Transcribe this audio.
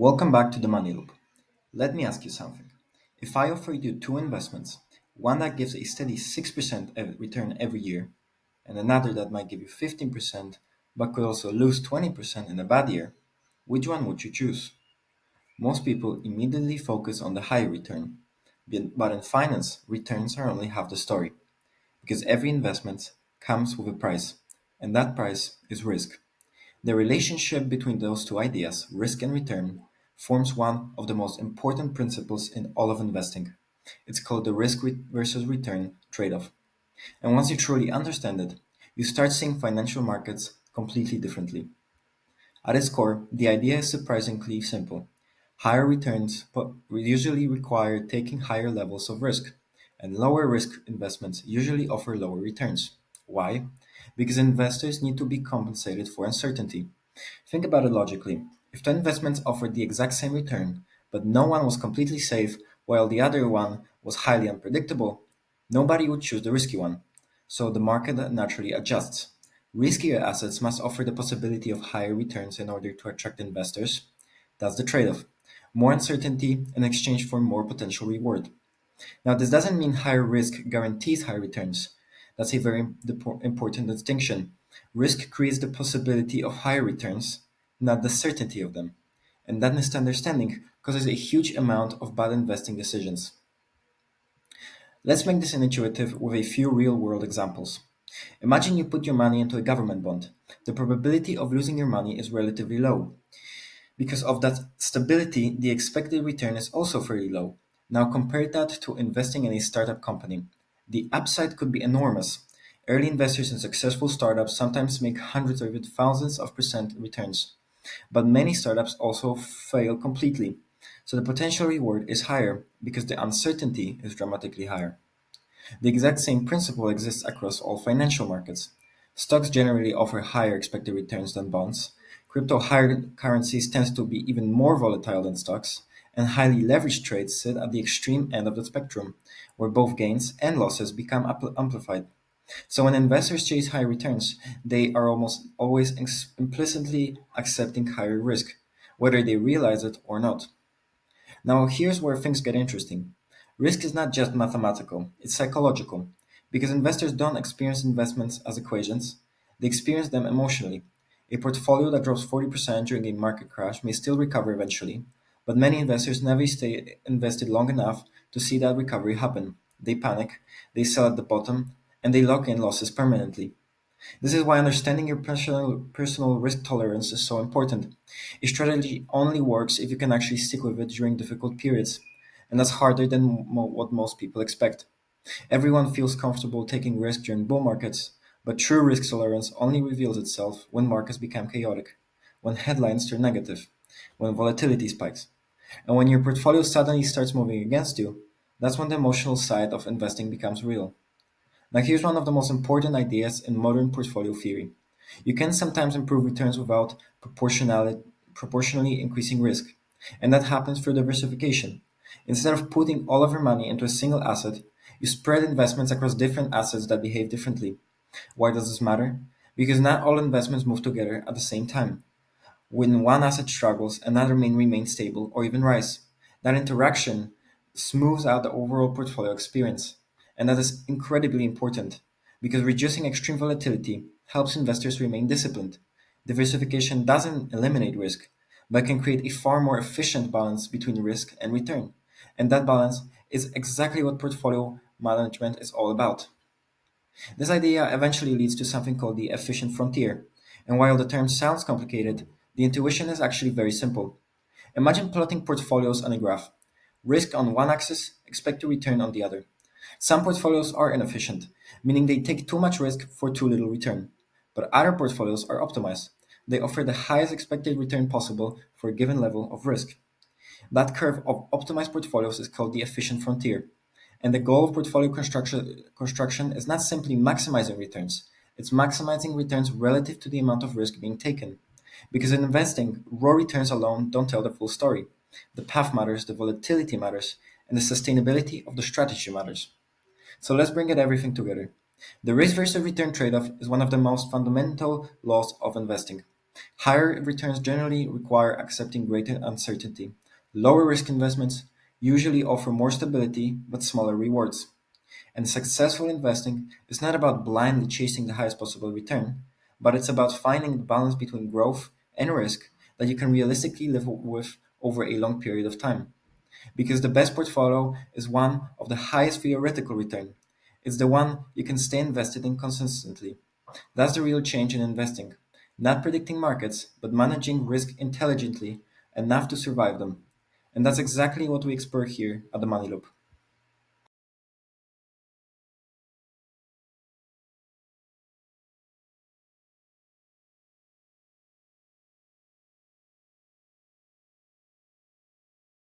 Welcome back to the Money Loop. Let me ask you something. If I offer you two investments, one that gives a steady 6% return every year, and another that might give you 15% but could also lose 20% in a bad year, which one would you choose? Most people immediately focus on the higher return. But in finance, returns are only half the story, because every investment comes with a price, and that price is risk. The relationship between those two ideas, risk and return, forms one of the most important principles in all of investing. It's called the versus return trade off. And once you truly understand it, you start seeing financial markets completely differently. At its core, the idea is surprisingly simple. Higher returns usually require taking higher levels of risk, and lower risk investments usually offer lower returns. Why? Because investors need to be compensated for uncertainty. Think about it logically. If two investments offered the exact same return, but no one was completely safe while the other one was highly unpredictable, nobody would choose the risky one. So the market naturally adjusts. Riskier assets must offer the possibility of higher returns in order to attract investors. That's the trade off. More uncertainty in exchange for more potential reward. Now, this doesn't mean higher risk guarantees high returns. That's a very important distinction. Risk creates the possibility of higher returns, not the certainty of them. And that misunderstanding causes a huge amount of bad investing decisions. Let's make this intuitive with a few real world examples. Imagine you put your money into a government bond. The probability of losing your money is relatively low. Because of that stability, the expected return is also fairly low. Now compare that to investing in a startup company. The upside could be enormous. Early investors in successful startups sometimes make hundreds or even thousands of percent returns. But many startups also fail completely. So the potential reward is higher because the uncertainty is dramatically higher. The exact same principle exists across all financial markets. Stocks generally offer higher expected returns than bonds. Cryptocurrencies tend to be even more volatile than stocks, and highly leveraged trades sit at the extreme end of the spectrum, where both gains and losses become amplified. So when investors chase high returns, they are almost always implicitly accepting higher risk, whether they realize it or not. Now, here's where things get interesting. Risk is not just mathematical, it's psychological. Because investors don't experience investments as equations, they experience them emotionally. A portfolio that drops 40% during a market crash may still recover eventually, but many investors never stay invested long enough to see that recovery happen. They panic, they sell at the bottom, and they lock in losses permanently. This is why understanding your personal risk tolerance is so important. A strategy only works if you can actually stick with it during difficult periods, and that's harder than what most people expect. Everyone feels comfortable taking risk during bull markets, but true risk tolerance only reveals itself when markets become chaotic, when headlines turn negative, when volatility spikes, and when your portfolio suddenly starts moving against you. That's when the emotional side of investing becomes real. Now, here's one of the most important ideas in modern portfolio theory. You can sometimes improve returns without proportionally increasing risk, and that happens through diversification. Instead of putting all of your money into a single asset, you spread investments across different assets that behave differently. Why does this matter? Because not all investments move together at the same time. When one asset struggles, another may remain stable or even rise. That interaction smooths out the overall portfolio experience. And that is incredibly important because reducing extreme volatility helps investors remain disciplined. Diversification doesn't eliminate risk, but can create a far more efficient balance between risk and return. And that balance is exactly what portfolio management is all about. This idea eventually leads to something called the efficient frontier. And while the term sounds complicated, the intuition is actually very simple. Imagine plotting portfolios on a graph. Risk on one axis, expected return on the other. Some portfolios are inefficient, meaning they take too much risk for too little return. But other portfolios are optimized. They offer the highest expected return possible for a given level of risk. That curve of optimized portfolios is called the efficient frontier. And the goal of construction is not simply maximizing returns, it's maximizing returns relative to the amount of risk being taken. Because in investing, raw returns alone don't tell the full story. The path matters, the volatility matters, and the sustainability of the strategy matters. So let's bring it everything together. The risk versus return trade off is one of the most fundamental laws of investing. Higher returns generally require accepting greater uncertainty. Lower risk investments usually offer more stability but smaller rewards. And successful investing is not about blindly chasing the highest possible return, but it's about finding the balance between growth and risk that you can realistically live with over a long period of time. Because the best portfolio is one of the highest theoretical return. It's the one you can stay invested in consistently. That's the real change in investing. Not predicting markets, but managing risk intelligently enough to survive them. And that's exactly what we explore here at the Money Loop.